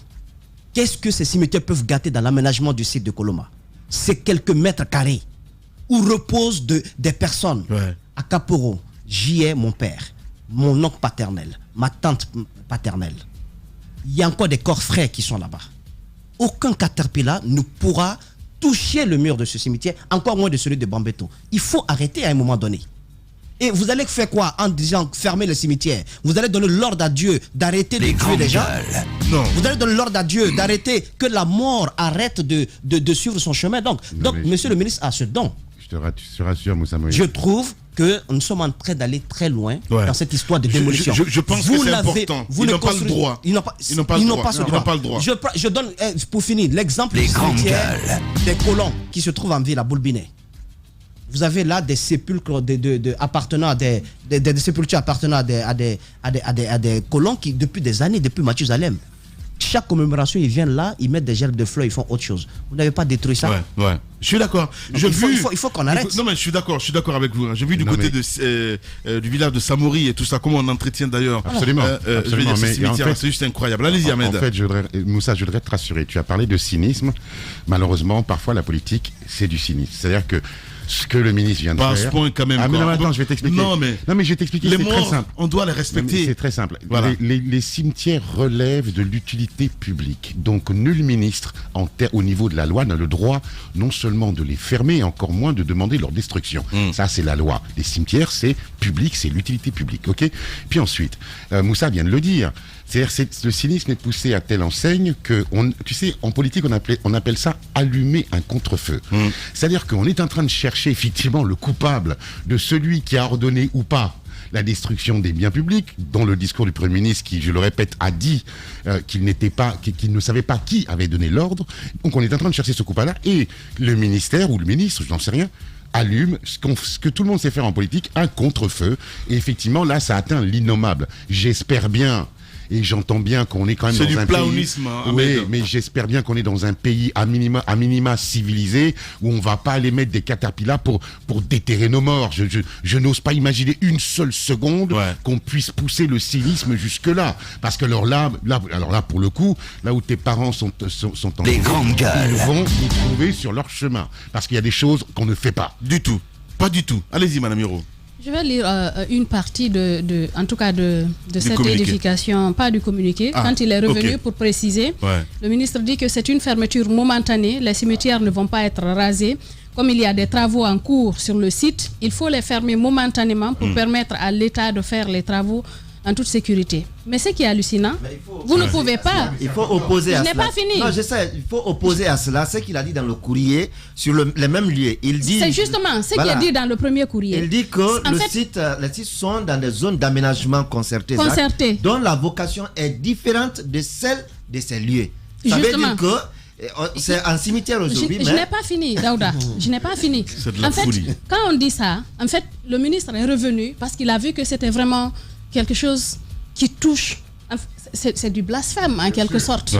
Qu'est-ce que ces cimetières peuvent gâter dans l'aménagement du site de Koloma? C'est quelques mètres carrés où reposent des personnes. À Kaporo, j'y ai mon père, mon oncle paternel, ma tante paternelle. Il y a encore des corps frais qui sont là-bas. Aucun caterpillar ne pourra toucher le mur de ce cimetière, encore moins de celui de Bambeto. Il faut arrêter à un moment donné. Et vous allez faire quoi en disant fermer le cimetière? Vous allez donner l'ordre à Dieu d'arrêter de tuer les gens? Non. Vous allez donner l'ordre à Dieu d'arrêter que la mort arrête de suivre son chemin. Donc monsieur le ministre a ce don. Je te rassure, Moussa Moïse. Je trouve que nous sommes en train d'aller très loin dans cette histoire de démolition. Je pense que c'est important. Ils n'ont pas le droit. Ils n'ont pas ce droit. Je donne, pour finir, l'exemple du cimetière des colons qui se trouvent en ville à Boulbinet. Vous avez là des sépulcres appartenant à des sépultures appartenant à des colons qui, depuis des années, depuis Mathusalem, chaque commémoration, ils viennent là, ils mettent des gerbes de fleurs, ils font autre chose. Vous n'avez pas détruit ça? Ouais. Je suis d'accord. Il faut qu'on arrête. Non, mais je suis d'accord avec vous. J'ai vu du côté du village de Samori et tout ça, comment on entretient d'ailleurs. Absolument. C'est juste incroyable. Allez-y, Ahmed. En fait, Moussa, je voudrais te rassurer. Tu as parlé de cynisme. Malheureusement, parfois, la politique, c'est du cynisme. C'est-à-dire que ce que le ministre vient de faire. Ce point quand même. Mais non, attends, je vais t'expliquer. Non, mais je vais t'expliquer. Les morts, très simple. On doit les respecter. C'est très simple. Voilà. Les cimetières relèvent de l'utilité publique. Donc, nul ministre, au niveau de la loi, n'a le droit non seulement de les fermer, et encore moins de demander leur destruction. Ça, c'est la loi. Les cimetières, c'est public, c'est l'utilité publique. Ok. Puis ensuite, Moussa vient de le dire. C'est-à-dire le cynisme est poussé à telle enseigne que, tu sais, en politique, on appelle ça allumer un contre-feu. C'est-à-dire qu'on est en train de chercher effectivement le coupable de celui qui a ordonné ou pas la destruction des biens publics, dont le discours du Premier ministre, qui, je le répète, a dit qu'il ne savait pas qui avait donné l'ordre. Donc on est en train de chercher ce coupable-là, et le ministère ou le ministre, je n'en sais rien, allume ce que tout le monde sait faire en politique, un contre-feu. Et effectivement, là, ça atteint l'innommable. J'espère bien. Et j'entends bien qu'on est quand même dans un pays... Oui, mais j'espère bien qu'on est dans un pays à minima civilisé, où on va pas aller mettre des catapillas pour déterrer nos morts. Je n'ose pas imaginer une seule seconde qu'on puisse pousser le cynisme jusque-là. Parce que alors là, pour le coup, là où tes parents sont en des grandes gueules, ils vont nous trouver sur leur chemin. Parce qu'il y a des choses qu'on ne fait pas. Du tout. Pas du tout. Allez-y, Madame Hiro. Je vais lire une partie en tout cas de cette édification, pas du communiqué. Quand il est revenu pour préciser, le ministre dit que c'est une fermeture momentanée. Les cimetières ne vont pas être rasés. Comme il y a des travaux en cours sur le site, il faut les fermer momentanément pour permettre à l'État de faire les travaux en toute sécurité. Mais ce qui est hallucinant, vous ne pouvez pas. Il faut opposer à cela. Je n'ai pas fini. Non, je sais, il faut opposer à cela ce qu'il a dit dans le courrier sur les mêmes lieux. Il dit. C'est justement ce qu'il a dit dans le premier courrier. Il dit que les sites sont dans des zones d'aménagement concertées. Dont la vocation est différente de celle de ces lieux. Ça veut dire que c'est un cimetière aujourd'hui. Je n'ai pas fini, Daouda. Je n'ai pas fini. C'est de la folie. Quand on dit ça, en fait, le ministre est revenu parce qu'il a vu que c'était vraiment quelque chose qui touche. C'est du blasphème en quelque sorte.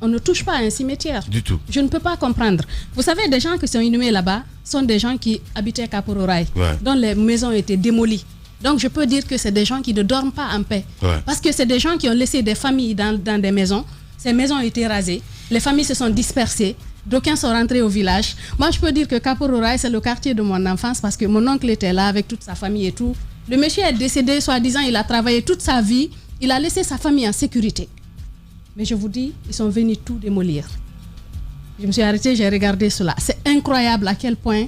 On ne touche pas à un cimetière. Du tout. Je ne peux pas comprendre. Vous savez, des gens qui sont inhumés là-bas sont des gens qui habitaient Kapororaï, dont les maisons étaient démolies. Donc je peux dire que c'est des gens qui ne dorment pas en paix. Parce que c'est des gens qui ont laissé des familles dans des maisons. Ces maisons ont été rasées. Les familles se sont dispersées. D'aucuns sont rentrés au village. Moi, je peux dire que Kapororaï, c'est le quartier de mon enfance parce que mon oncle était là avec toute sa famille et tout. Le monsieur est décédé, soi-disant, il a travaillé toute sa vie. Il a laissé sa famille en sécurité. Mais je vous dis, ils sont venus tout démolir. Je me suis arrêtée, j'ai regardé cela. C'est incroyable à quel point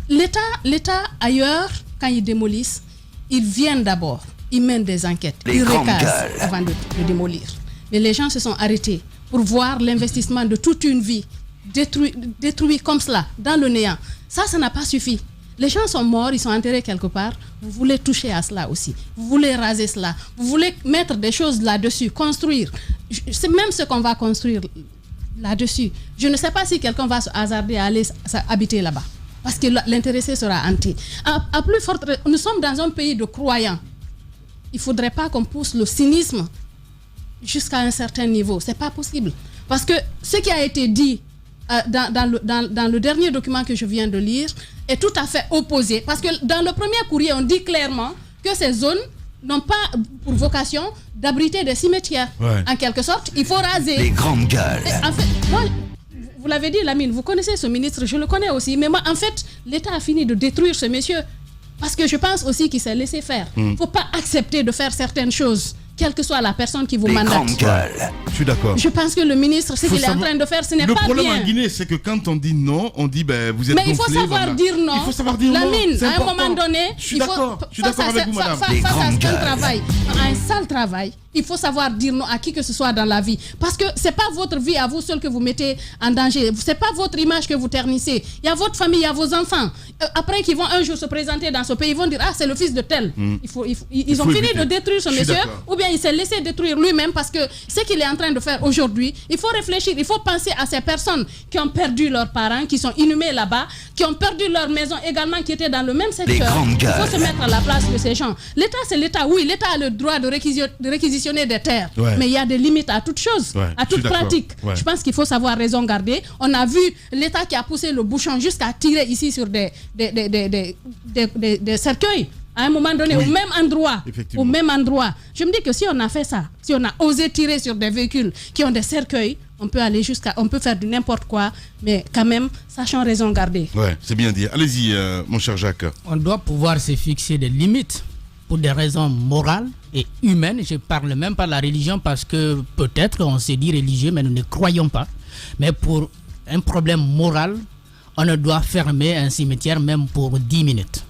l'État ailleurs, quand ils démolissent, ils viennent d'abord, ils mènent des enquêtes, ils recasent avant de démolir. Mais les gens se sont arrêtés pour voir l'investissement de toute une vie détruit comme cela, dans le néant. Ça n'a pas suffi. Les gens sont morts, ils sont enterrés quelque part. Vous voulez toucher à cela aussi. Vous voulez raser cela. Vous voulez mettre des choses là-dessus, construire. C'est même ce qu'on va construire là-dessus. Je ne sais pas si quelqu'un va se hasarder à aller habiter là-bas. Parce que l'intéressé sera hanté. À plus forte, nous sommes dans un pays de croyants. Il ne faudrait pas qu'on pousse le cynisme jusqu'à un certain niveau. Ce n'est pas possible. Parce que ce qui a été dit dans le dernier document que je viens de lire est tout à fait opposé. Parce que dans le premier courrier, on dit clairement que ces zones n'ont pas pour vocation d'abriter des cimetières. En quelque sorte, il faut raser. Les grandes gueules. En fait, moi, vous l'avez dit, Lamine, vous connaissez ce ministre, je le connais aussi. Mais moi, en fait, l'État a fini de détruire ce monsieur. Parce que je pense aussi qu'il s'est laissé faire. Il ne faut pas accepter de faire certaines choses, quelle que soit la personne qui vous mandate. Je suis d'accord. Je pense que le ministre, ce qu'il est en train de faire, ce n'est pas bien. Le problème en Guinée, c'est que quand on dit non, on dit vous êtes gonflé. Mais il faut savoir dire non. Il faut savoir dire non. Lamine, à un moment donné, je suis d'accord avec vous, madame. Face à un sale travail, il faut savoir dire non à qui que ce soit dans la vie. Parce que ce n'est pas votre vie à vous seul que vous mettez en danger. Ce n'est pas votre image que vous ternissez. Il y a votre famille, il y a vos enfants. Après qu'ils vont un jour se présenter dans ce pays, ils vont dire c'est le fils de tel. Ils ont fini de détruire ce monsieur. Ou bien il s'est laissé détruire lui-même parce que ce qu'il est en train de faire aujourd'hui, il faut réfléchir, il faut penser à ces personnes qui ont perdu leurs parents, qui sont inhumés là-bas, qui ont perdu leur maison également, qui étaient dans le même secteur. Il faut se mettre à la place de ces gens. L'État, c'est l'État. Oui, l'État a le droit de réquisition réquisitionner des terres. Mais il y a des limites à toute chose, à toute pratique. Je pense qu'il faut savoir raison garder. On a vu l'État qui a poussé le bouchon jusqu'à tirer ici sur des cercueils. À un moment donné, au même endroit. Je me dis que si on a fait ça, si on a osé tirer sur des véhicules qui ont des cercueils, on peut aller on peut faire du n'importe quoi, mais quand même, sachant raison garder. Ouais, c'est bien dit. Allez-y, mon cher Jacques. On doit pouvoir se fixer des limites pour des raisons morales et humaines. Je parle même pas de la religion parce que peut-être on se dit religieux, mais nous ne croyons pas. Mais pour un problème moral, on ne doit fermer un cimetière même pour 10 minutes.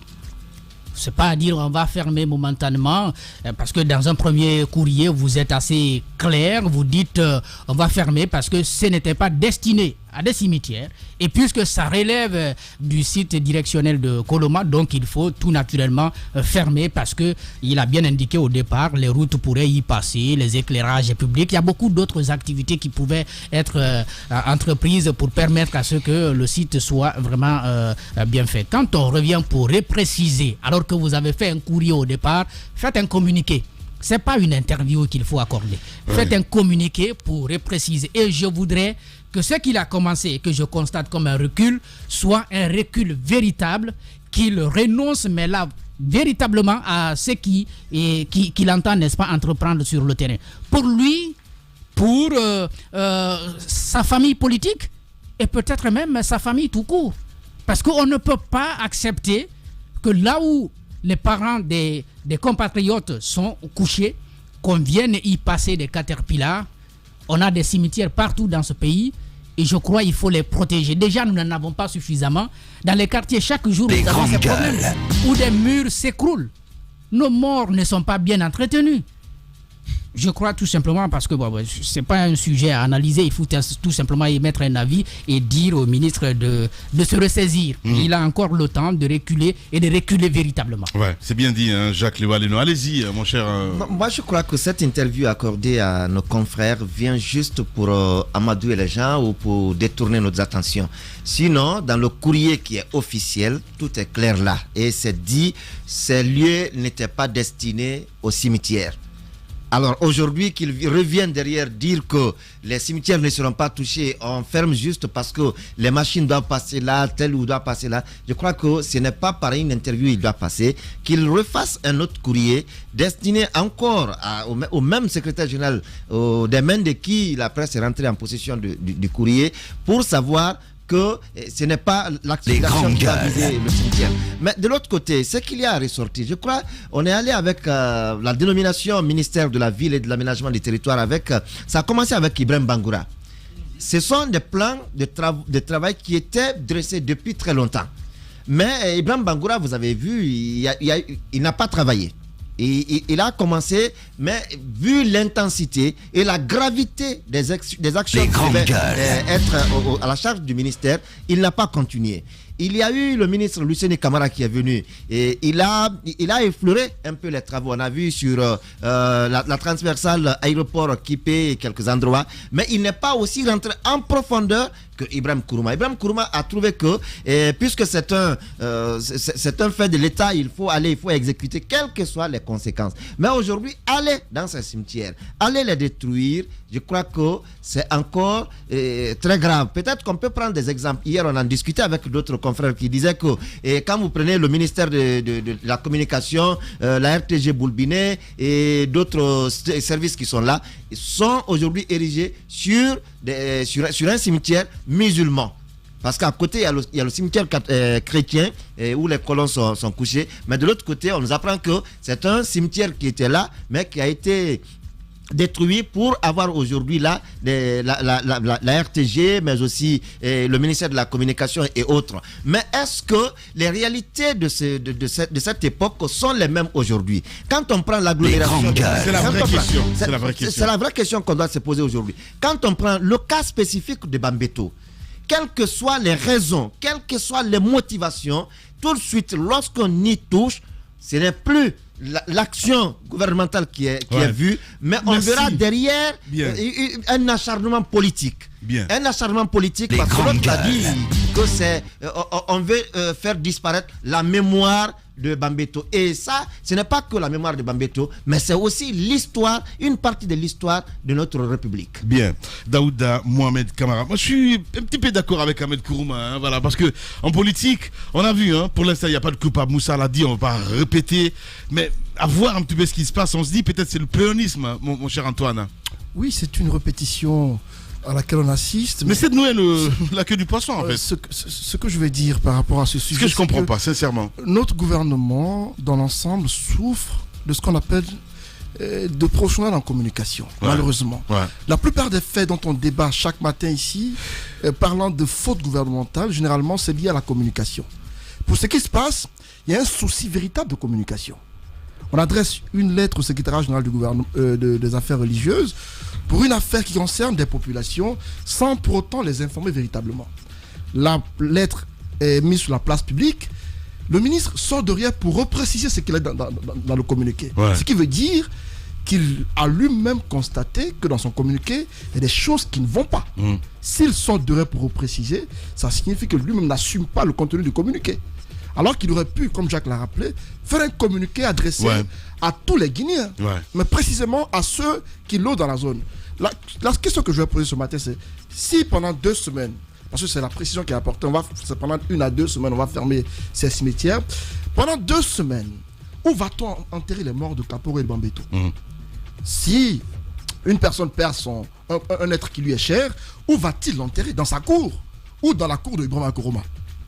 C'est pas à dire on va fermer momentanément, parce que dans un premier courrier, vous êtes assez clair, vous dites on va fermer parce que ce n'était pas destiné à des cimetières. Et puisque ça relève du site directionnel de Koloma, donc il faut tout naturellement fermer parce qu'il a bien indiqué au départ, les routes pourraient y passer, les éclairages publics. Il y a beaucoup d'autres activités qui pouvaient être entreprises pour permettre à ce que le site soit vraiment bien fait. Quand on revient pour repréciser, alors que vous avez fait un courrier au départ, faites un communiqué. Ce n'est pas une interview qu'il faut accorder. Faites un communiqué pour repréciser. Et je voudrais que ce qu'il a commencé et que je constate comme un recul soit un recul véritable, qu'il renonce, mais là, véritablement à ce qu'il entend, n'est-ce pas, entreprendre sur le terrain. Pour lui, pour sa famille politique et peut-être même sa famille tout court. Parce qu'on ne peut pas accepter que là où les parents des compatriotes sont couchés, qu'on vienne y passer des caterpillars. On a des cimetières partout dans ce pays et je crois qu'il faut les protéger. Déjà, nous n'en avons pas suffisamment. Dans les quartiers, chaque jour, nous avons ces problèmes où des murs s'écroulent. Nos morts ne sont pas bien entretenus. Je crois tout simplement parce que ce n'est pas un sujet à analyser, il faut tout simplement y mettre un avis et dire au ministre de se ressaisir. Il a encore le temps de reculer et de reculer véritablement. Ouais, c'est bien dit, hein, Jacques Lévaleno. Allez-y, mon cher. Moi, je crois que cette interview accordée à nos confrères vient juste pour amadouer les gens ou pour détourner notre attention. Sinon, dans le courrier qui est officiel, tout est clair là. Et c'est dit, ces lieux n'étaient pas destinés au cimetière. Alors aujourd'hui qu'ils reviennent derrière dire que les cimetières ne seront pas touchés, on ferme juste parce que les machines doivent passer là, tel ou doit passer là. Je crois que ce n'est pas par une interview il doit passer, qu'il refasse un autre courrier destiné encore au même secrétaire général, des mains de qui la presse est rentrée en possession du courrier, pour savoir que ce n'est pas l'action qui va viser le cimetière. Mais de l'autre côté, ce qu'il y a à ressortir, je crois, on est allé avec la dénomination ministère de la ville et de l'aménagement du territoire, ça a commencé avec Ibrahim Bangoura. Ce sont des plans de travail qui étaient dressés depuis très longtemps. Mais Ibrahim Bangoura, vous avez vu, il n'a pas travaillé. Et il a commencé, mais vu l'intensité et la gravité des actions qui devaient être à la charge du ministère, il n'a pas continué. Il y a eu le ministre Luceni Camara qui est venu et il a effleuré un peu les travaux. On a vu sur la transversale aéroport Kipé et quelques endroits, mais il n'est pas aussi rentré en profondeur que Ibrahim Kourouma. Ibrahim Kourouma a trouvé que puisque c'est un fait de l'État, il faut exécuter quelles que soient les conséquences. Mais aujourd'hui, aller dans ces cimetières, aller les détruire, je crois que c'est encore très grave. Peut-être qu'on peut prendre des exemples. Hier, on en discutait avec d'autres confrères qui disaient que quand vous prenez le ministère de la communication, la RTG Boulbiné et d'autres services qui sont là, ils sont aujourd'hui érigés sur un cimetière musulman. Parce qu'à côté, il y a le cimetière chrétien où les colons sont couchés. Mais de l'autre côté, on nous apprend que c'est un cimetière qui était là, mais qui a été détruit pour avoir aujourd'hui là la RTG, mais aussi le ministère de la communication et autres. Mais est-ce que les réalités de cette époque sont les mêmes aujourd'hui? Quand on prend l'agglomération, c'est la vraie question. C'est la vraie question qu'on doit se poser aujourd'hui. Quand on prend le cas spécifique de Bambeto, quelles que soient les raisons, quelles que soient les motivations, tout de suite, lorsqu'on y touche, ce n'est plus l'action gouvernementale qui est vue, mais on verra derrière un acharnement politique. Un acharnement politique, parce que l'autre a dit que c'est, on veut faire disparaître la mémoire de Bambeto. Et ça, ce n'est pas que la mémoire de Bambeto, mais c'est aussi l'histoire, une partie de l'histoire de notre République. Bien. Daouda Mohamed Kamara. Moi, je suis un petit peu d'accord avec Ahmed Kourouma, voilà, parce que en politique, on a vu, pour l'instant, il n'y a pas de coupable. Moussa l'a dit, on va répéter, mais à voir un petit peu ce qui se passe, on se dit peut-être c'est le pléonisme, mon cher Antoine. Oui, c'est une répétition à laquelle on assiste. Mais c'est de nous la queue du poisson, en fait. Ce que je vais dire par rapport à ce sujet, ce que je ne comprends pas, sincèrement. Notre gouvernement, dans l'ensemble, souffre de ce qu'on appelle de professionnels en communication, malheureusement. Ouais. La plupart des faits dont on débat chaque matin ici, parlant de fautes gouvernementales, généralement, c'est lié à la communication. Pour ce qui se passe, il y a un souci véritable de communication. On adresse une lettre au secrétariat général du gouvernement des affaires religieuses pour une affaire qui concerne des populations sans pour autant les informer véritablement. La lettre est mise sur la place publique. Le ministre sort de rien pour repréciser ce qu'il est dans le communiqué. Ouais. Ce qui veut dire qu'il a lui-même constaté que dans son communiqué, il y a des choses qui ne vont pas. S'il sort de rien pour repréciser, ça signifie que lui-même n'assume pas le contenu du communiqué. Alors qu'il aurait pu, comme Jacques l'a rappelé, faire un communiqué adressé à tous les Guinéens, mais précisément à ceux qui l'ont dans la zone. La question que je vais poser ce matin, c'est si pendant 2 semaines, parce que c'est la précision qui est importante, c'est pendant 1 à 2 semaines, on va fermer ces cimetières. Pendant 2 semaines, où va-t-on enterrer les morts de Kaporo et de Bambeto? Si une personne perd un être qui lui est cher, où va-t-il l'enterrer? Dans sa cour ou dans la cour de Ibrahima Nkrumah?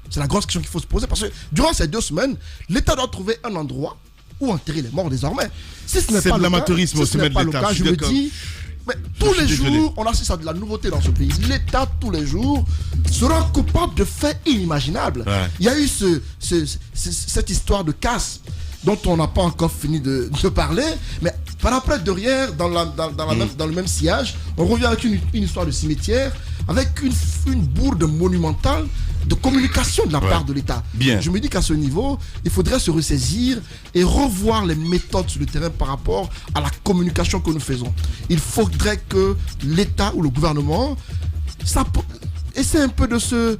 C'est la grosse question qu'il faut se poser parce que durant ces 2 semaines, l'État doit trouver un endroit où enterrer les morts désormais. Si ce n'est pas l'amateurisme, si ce n'est pas le cas, je me dis, mais tous les jours, on assiste à de la nouveauté dans ce pays. L'État, tous les jours, sera coupable de faits inimaginables. Il y a eu cette histoire de casse dont on n'a pas encore fini de parler, mais par après derrière, dans le même sillage, on revient avec une histoire de cimetière, avec une bourde monumentale de communication de la part de l'État. Je me dis qu'à ce niveau, il faudrait se ressaisir et revoir les méthodes sur le terrain par rapport à la communication que nous faisons. Il faudrait que l'État ou le gouvernement essaie un peu de se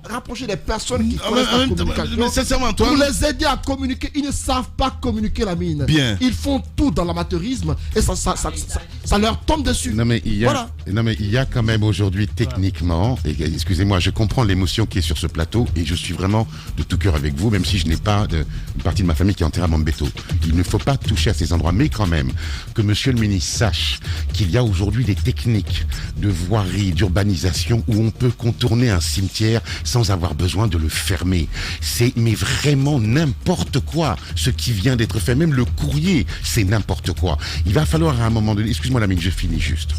rapprocher des personnes qui connaissent la communication, mais sincèrement, Antoine, pour les aider à communiquer. Ils ne savent pas communiquer, la mine. Ils font tout dans l'amateurisme et ça leur tombe dessus. Non mais il y a quand même aujourd'hui techniquement, et excusez-moi, je comprends l'émotion qui est sur ce plateau et je suis vraiment de tout cœur avec vous, même si je n'ai pas une partie de ma famille qui est enterrée à Bambeto. Il ne faut pas toucher à ces endroits, mais quand même que monsieur le ministre sache qu'il y a aujourd'hui des techniques de voirie, d'urbanisation où on peut contourner un cimetière sans avoir besoin de le fermer. C'est mais vraiment n'importe quoi ce qui vient d'être fait. Même le courrier, c'est n'importe quoi. Il va falloir à un moment donné, excuse-moi Lamine, je finis juste.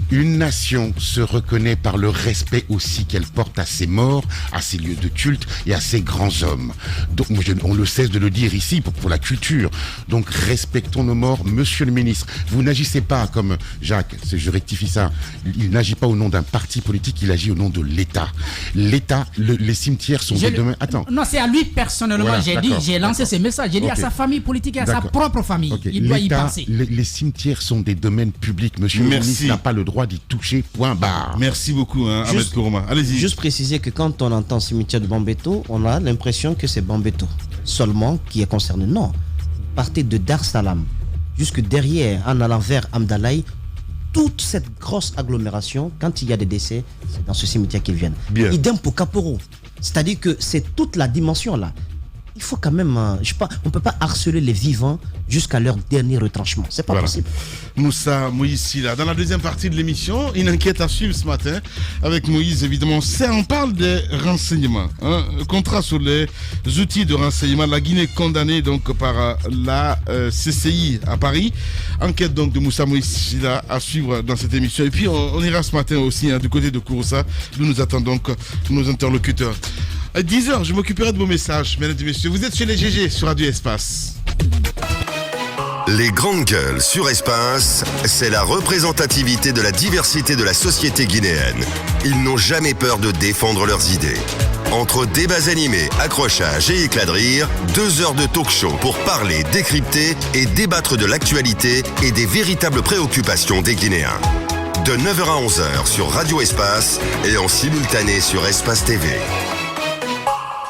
Une nation se reconnaît par le respect aussi qu'elle porte à ses morts, à ses lieux de culte et à ses grands hommes. Donc, on le cesse de le dire ici pour la culture. Donc, respectons nos morts. Monsieur le ministre, vous n'agissez pas comme Jacques, je rectifie ça, il n'agit pas au nom d'un parti politique, il agit au nom de l'État. L'État, les cimetières sont des domaines... Attends. Non, c'est à lui personnellement, voilà, j'ai lancé ces messages. J'ai dit à sa famille politique et à sa propre famille. Il doit y penser. Les cimetières sont des domaines publics. Monsieur le ministre n'a pas le droit d'y toucher, point barre. Merci beaucoup, Ahmed Kourouma. Allez-y. Juste préciser que quand on entend cimetière de Bambeto, on a l'impression que c'est Bambeto seulement qui est concerné. Non. Partez de Dar Salam jusque derrière, en allant vers Amdalaï, toute cette grosse agglomération, quand il y a des décès, c'est dans ce cimetière qu'ils viennent. Idem pour Kaporo. C'est-à-dire que c'est toute la dimension là. Il faut quand même, on ne peut pas harceler les vivants jusqu'à leur dernier retranchement. C'est pas possible. Moussa Moïse Silla, dans la deuxième partie de l'émission, une enquête à suivre ce matin avec Moïse, évidemment. On parle des renseignements. Contrat sur les outils de renseignement. La Guinée condamnée donc par la CCI à Paris. Enquête donc de Moussa Moïse Silla à suivre dans cette émission. Et puis on ira ce matin aussi du côté de Kouroussa, d'où nous attendons donc nos interlocuteurs. À 10h, je m'occuperai de vos messages, mesdames et messieurs. Vous êtes chez les GG sur Radio Espace. Les grandes gueules sur Espace, c'est la représentativité de la diversité de la société guinéenne. Ils n'ont jamais peur de défendre leurs idées. Entre débats animés, accrochages et éclats de rire, 2 heures de talk-show pour parler, décrypter et débattre de l'actualité et des véritables préoccupations des Guinéens. de 9h à 11h sur Radio Espace et en simultané sur Espace TV.